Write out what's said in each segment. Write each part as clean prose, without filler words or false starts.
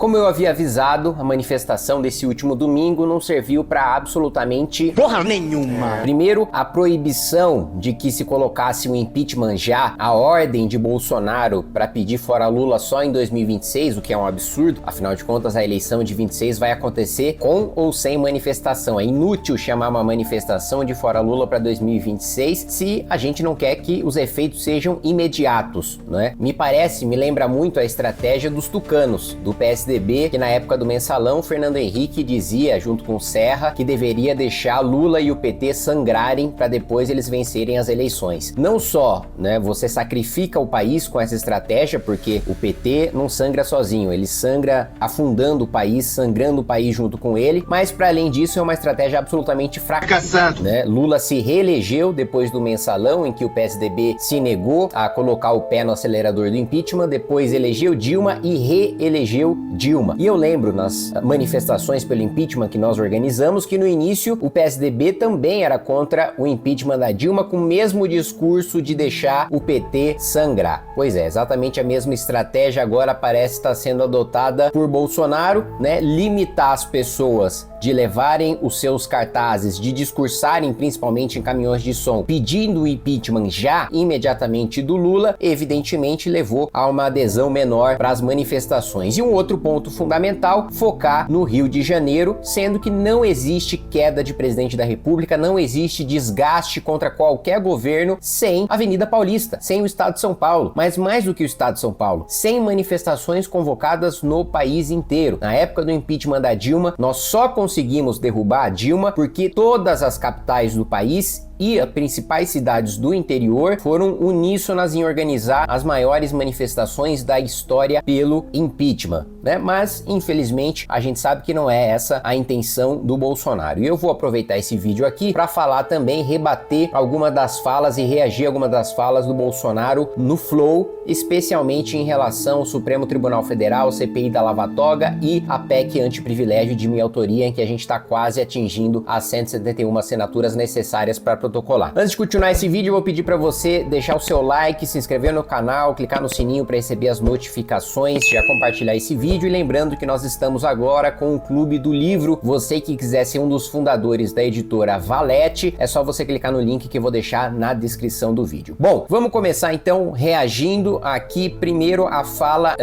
Como eu havia avisado, a manifestação desse último domingo não serviu para absolutamente porra nenhuma. Primeiro, a proibição de que se colocasse o impeachment já, a ordem de Bolsonaro para pedir fora Lula só em 2026, o que é um absurdo. Afinal de contas, a eleição de 26 vai acontecer com ou sem manifestação. É inútil chamar uma manifestação de fora Lula para 2026 se a gente não quer que os efeitos sejam imediatos, né? Me lembra muito a estratégia dos tucanos, do PSDB, que na época do mensalão, Fernando Henrique dizia, junto com Serra, que deveria deixar Lula e o PT sangrarem para depois eles vencerem as eleições. Não só, né, você sacrifica o país com essa estratégia, porque o PT não sangra sozinho, ele sangra afundando o país, sangrando o país junto com ele, mas para além disso é uma estratégia absolutamente fracassada, né? Lula se reelegeu depois do mensalão, em que o PSDB se negou a colocar o pé no acelerador do impeachment, depois elegeu Dilma e reelegeu Dilma. E eu lembro nas manifestações pelo impeachment que nós organizamos que no início o PSDB também era contra o impeachment da Dilma, com o mesmo discurso de deixar o PT sangrar. Pois é, exatamente a mesma estratégia agora parece estar sendo adotada por Bolsonaro, né? Limitar as pessoas de levarem os seus cartazes, de discursarem principalmente em caminhões de som, pedindo o impeachment já imediatamente do Lula, evidentemente levou a uma adesão menor para as manifestações. E um outro ponto fundamental, focar no Rio de Janeiro, sendo que não existe queda de presidente da República, não existe desgaste contra qualquer governo sem Avenida Paulista, sem o Estado de São Paulo, mas mais do que o Estado de São Paulo, sem manifestações convocadas no país inteiro. Na época do impeachment da Dilma, nós só conseguimos derrubar a Dilma porque todas as capitais do país e as principais cidades do interior foram uníssonas em organizar as maiores manifestações da história pelo impeachment, né? Mas, infelizmente, a gente sabe que não é essa a intenção do Bolsonaro. E eu vou aproveitar esse vídeo aqui para falar também, rebater alguma das falas e reagir a alguma das falas do Bolsonaro no Flow, especialmente em relação ao Supremo Tribunal Federal, CPI da Lava Toga e a PEC antiprivilégio de minha autoria, em que a gente está quase atingindo as 171 assinaturas necessárias para protocolar. Antes de continuar esse vídeo, eu vou pedir para você deixar o seu like, se inscrever no canal, clicar no sininho para receber as notificações, já compartilhar esse vídeo, e lembrando que nós estamos agora com o Clube do Livro. Você que quiser ser um dos fundadores da editora Valete, é só você clicar no link que eu vou deixar na descrição do vídeo. Bom, vamos começar então reagindo aqui primeiro à fala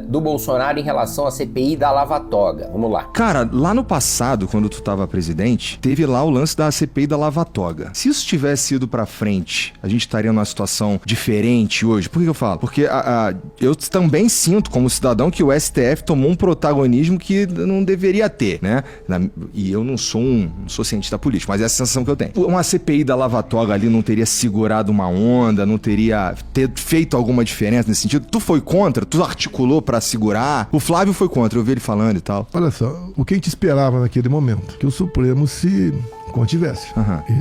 do Bolsonaro em relação à CPI da Lava Toga. Vamos lá. Cara, lá no passado, quando tu tava presidente, teve lá o lance da CPI da Lava Toga. Se isso tivesse ido pra frente, a gente estaria numa situação diferente hoje. Por que eu falo? Porque eu também sinto, como cidadão, que o STF tomou um protagonismo que não deveria ter, né? E eu não sou cientista político, mas é a sensação que eu tenho. Uma CPI da Lava Toga ali não teria segurado uma onda, não teria feito alguma diferença nesse sentido? Tu foi contra? Tu articulou pra segurar? O Flávio foi contra, eu vi ele falando e tal. Olha só, o que a gente esperava naquele momento? Que o Supremo se contivesse.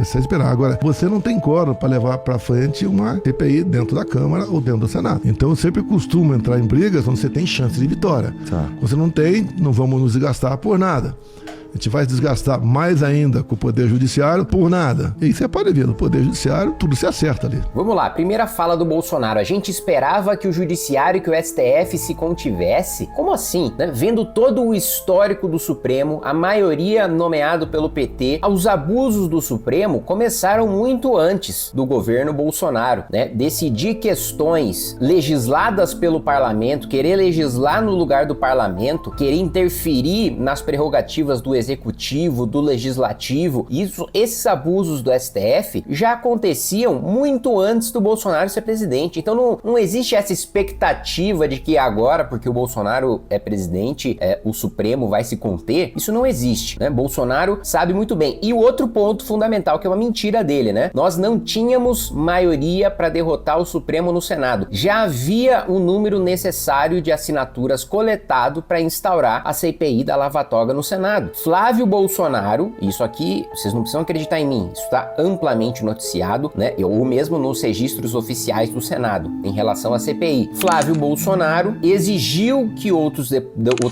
Isso é esperar. Agora, você não tem quórum para levar para frente uma CPI dentro da Câmara ou dentro do Senado. Então, eu sempre costumo entrar em brigas onde você tem chance de vitória. Tá. Você não tem, não vamos nos desgastar por nada. A gente vai desgastar mais ainda com o Poder Judiciário por nada. E você pode ver, no Poder Judiciário, tudo se acerta ali. Vamos lá, primeira fala do Bolsonaro. A gente esperava que o Judiciário e que o STF se contivesse? Como assim? Né? Vendo todo o histórico do Supremo, a maioria nomeado pelo PT, os abusos do Supremo começaram muito antes do governo Bolsonaro, né? Decidir questões legisladas pelo parlamento, querer legislar no lugar do parlamento, querer interferir nas prerrogativas do executivo, do legislativo, esses abusos do STF já aconteciam muito antes do Bolsonaro ser presidente. Então não existe essa expectativa de que agora, porque o Bolsonaro é presidente, o Supremo vai se conter. Isso não existe, né? Bolsonaro sabe muito bem. E o outro ponto fundamental, que é uma mentira dele, né? Nós não tínhamos maioria para derrotar o Supremo no Senado. Já havia o número necessário de assinaturas coletado para instaurar a CPI da Lava Toga no Senado. Flávio Bolsonaro, isso aqui, vocês não precisam acreditar em mim, isso está amplamente noticiado, né? Ou mesmo nos registros oficiais do Senado, em relação à CPI. Flávio Bolsonaro exigiu que outros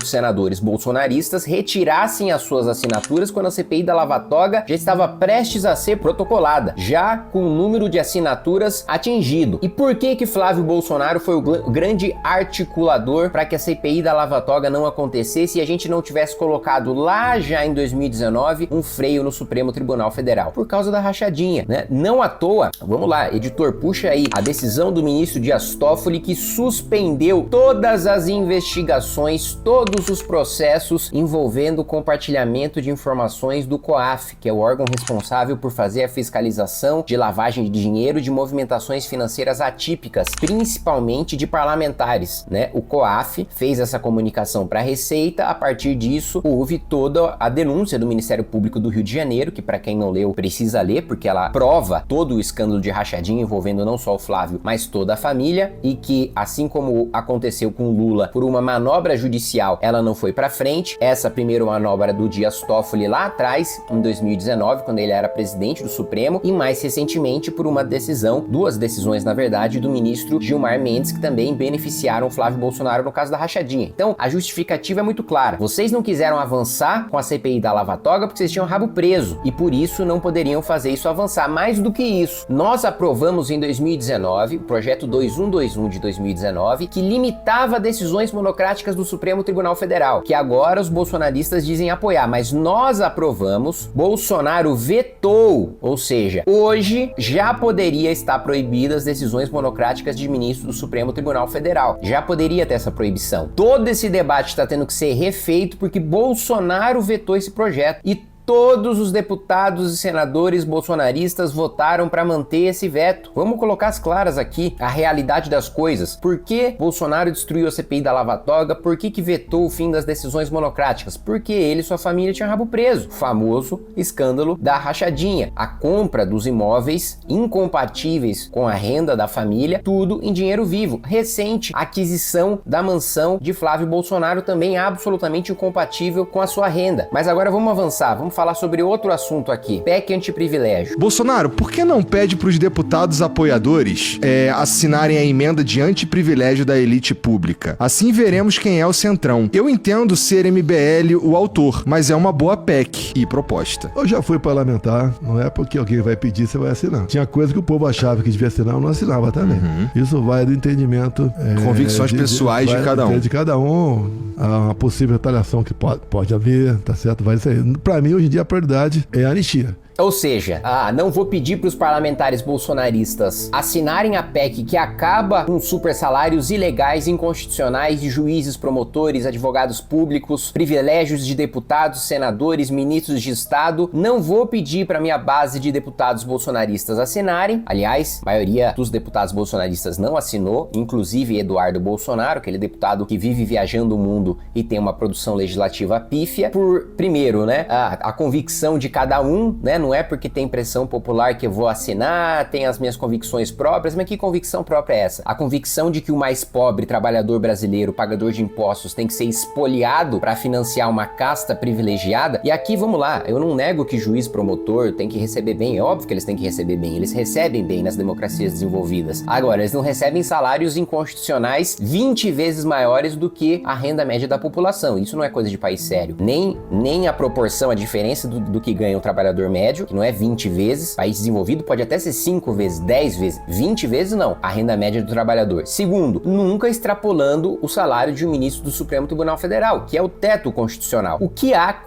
senadores bolsonaristas retirassem as suas assinaturas quando a CPI da Lava Toga já estava prestes a ser protocolada, já com o número de assinaturas atingido. E por que Flávio Bolsonaro foi o grande articulador para que a CPI da Lava Toga não acontecesse e a gente não tivesse colocado lá já em 2019 um freio no Supremo Tribunal Federal? Por causa da rachadinha, né? Não à toa, vamos lá, editor, puxa aí a decisão do ministro Dias Toffoli que suspendeu todas as investigações, todos os processos envolvendo o compartilhamento de informações do COAF, que é o órgão responsável por fazer a fiscalização de lavagem de dinheiro e de movimentações financeiras atípicas, principalmente de parlamentares, né? O COAF fez essa comunicação para a Receita, a partir disso houve toda a denúncia do Ministério Público do Rio de Janeiro, que para quem não leu precisa ler, porque ela prova todo o escândalo de rachadinha envolvendo não só o Flávio, mas toda a família, e que assim como aconteceu com Lula, por uma manobra judicial, ela não foi para frente. Essa primeira manobra do Dias Toffoli lá atrás, em 2019, quando ele era presidente do Supremo, e mais recentemente por uma decisão, duas decisões na verdade, do ministro Gilmar Mendes, que também beneficiaram Flávio Bolsonaro no caso da rachadinha. Então, a justificativa é muito clara. Vocês não quiseram avançar com a CPI da Lava Toga porque vocês tinham rabo preso, e por isso não poderiam fazer isso avançar. Mais do que isso, nós aprovamos em 2019 o projeto 2121 de 2019, que limitava decisões monocráticas do Supremo Tribunal Federal, que agora os bolsonaristas dizem apoiar, mas nós aprovamos, Bolsonaro vetou, ou seja, hoje já poderia estar proibidas as decisões monocráticas de ministros do Supremo Tribunal Federal. Já poderia ter essa proibição. Todo esse debate está tendo que ser refeito porque Bolsonaro vetou esse projeto e todos os deputados e senadores bolsonaristas votaram para manter esse veto. Vamos colocar as claras aqui, a realidade das coisas. Por que Bolsonaro destruiu a CPI da Lava Toga? Por que vetou o fim das decisões monocráticas? Porque ele e sua família tinham rabo preso. O famoso escândalo da rachadinha. A compra dos imóveis incompatíveis com a renda da família, tudo em dinheiro vivo. Recente aquisição da mansão de Flávio Bolsonaro, também absolutamente incompatível com a sua renda. Mas agora vamos avançar, vamos falar sobre outro assunto aqui, PEC antiprivilégio. Bolsonaro, por que não pede para os deputados apoiadores assinarem a emenda de antiprivilégio da elite pública? Assim veremos quem é o centrão. Eu entendo ser MBL o autor, mas é uma boa PEC e proposta. Eu já fui parlamentar, não é porque alguém vai pedir, você vai assinar. Tinha coisa que o povo achava que devia assinar, eu não assinava também. Isso vai do entendimento... convicções pessoais de cada um. De cada um, a possível retaliação que pode haver, tá certo? Vai sair. Pra mim, hoje em dia, a prioridade é a anistia. Ou seja, não vou pedir para os parlamentares bolsonaristas assinarem a PEC que acaba com super salários ilegais, inconstitucionais de juízes, promotores, advogados públicos, privilégios de deputados, senadores, ministros de Estado. Não vou pedir para minha base de deputados bolsonaristas assinarem. Aliás, a maioria dos deputados bolsonaristas não assinou, inclusive Eduardo Bolsonaro, aquele deputado que vive viajando o mundo e tem uma produção legislativa pífia. Primeiro, né, a convicção de cada um, né? Não é porque tem pressão popular que eu vou assinar, tem as minhas convicções próprias, mas que convicção própria é essa? A convicção de que o mais pobre, trabalhador brasileiro, pagador de impostos, tem que ser espoliado para financiar uma casta privilegiada? E aqui, vamos lá, eu não nego que juiz, promotor tem que receber bem, é óbvio que eles têm que receber bem, eles recebem bem nas democracias desenvolvidas. Agora, eles não recebem salários inconstitucionais 20 vezes maiores do que a renda média da população. Isso não é coisa de país sério. Nem a proporção, a diferença do que ganha o trabalhador médio, que não é 20 vezes, país desenvolvido pode até ser 5 vezes, 10 vezes, 20 vezes não, a renda média do trabalhador. Segundo, nunca extrapolando o salário de um ministro do Supremo Tribunal Federal, que é o teto constitucional.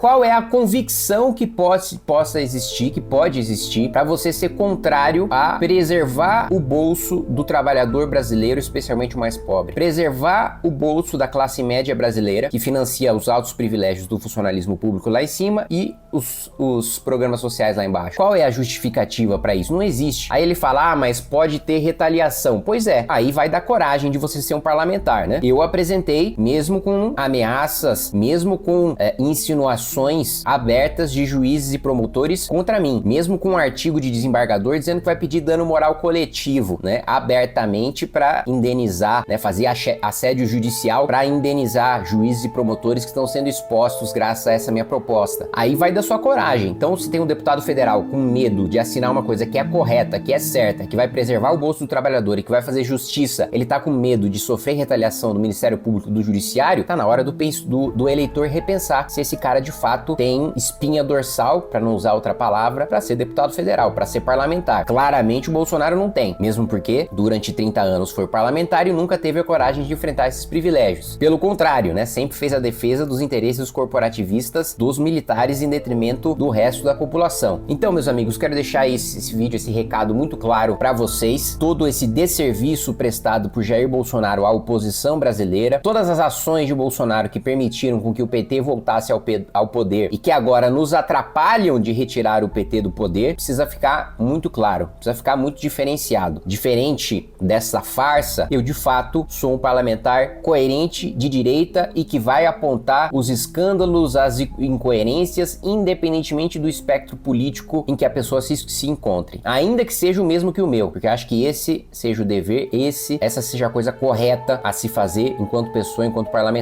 Qual é a convicção que possa existir, que pode existir, para você ser contrário a preservar o bolso do trabalhador brasileiro, especialmente o mais pobre? Preservar o bolso da classe média brasileira, que financia os altos privilégios do funcionalismo público lá em cima e os programas sociais lá embaixo. Qual é a justificativa pra isso? Não existe. Aí ele fala, mas pode ter retaliação. Pois é, aí vai dar coragem de você ser um parlamentar, né? Eu apresentei, mesmo com ameaças, mesmo com insinuações abertas de juízes e promotores contra mim, mesmo com um artigo de desembargador dizendo que vai pedir dano moral coletivo, né? Abertamente pra indenizar, né? Fazer assédio judicial pra indenizar juízes e promotores que estão sendo expostos graças a essa minha proposta. Aí vai da sua coragem. Então, se tem um deputado federal com medo de assinar uma coisa que é correta, que é certa, que vai preservar o bolso do trabalhador e que vai fazer justiça, ele tá com medo de sofrer retaliação do Ministério Público, do Judiciário, tá na hora do eleitor repensar se esse cara de fato tem espinha dorsal, pra não usar outra palavra, pra ser deputado federal, pra ser parlamentar. Claramente o Bolsonaro não tem, mesmo porque durante 30 anos foi parlamentar e nunca teve a coragem de enfrentar esses privilégios. Pelo contrário, né, sempre fez a defesa dos interesses corporativistas dos militares em detrimento do resto da população. Então, meus amigos, quero deixar esse vídeo, esse recado muito claro pra vocês. Todo esse desserviço prestado por Jair Bolsonaro à oposição brasileira, todas as ações de Bolsonaro que permitiram com que o PT voltasse ao poder e que agora nos atrapalham de retirar o PT do poder, precisa ficar muito claro, precisa ficar muito diferenciado. Diferente dessa farsa, eu de fato sou um parlamentar coerente, de direita e que vai apontar os escândalos, as incoerências, independentemente do espectro político em que a pessoa se encontre. Ainda que seja o mesmo que o meu, porque eu acho que esse seja o dever, essa seja a coisa correta a se fazer enquanto pessoa, enquanto parlamentar.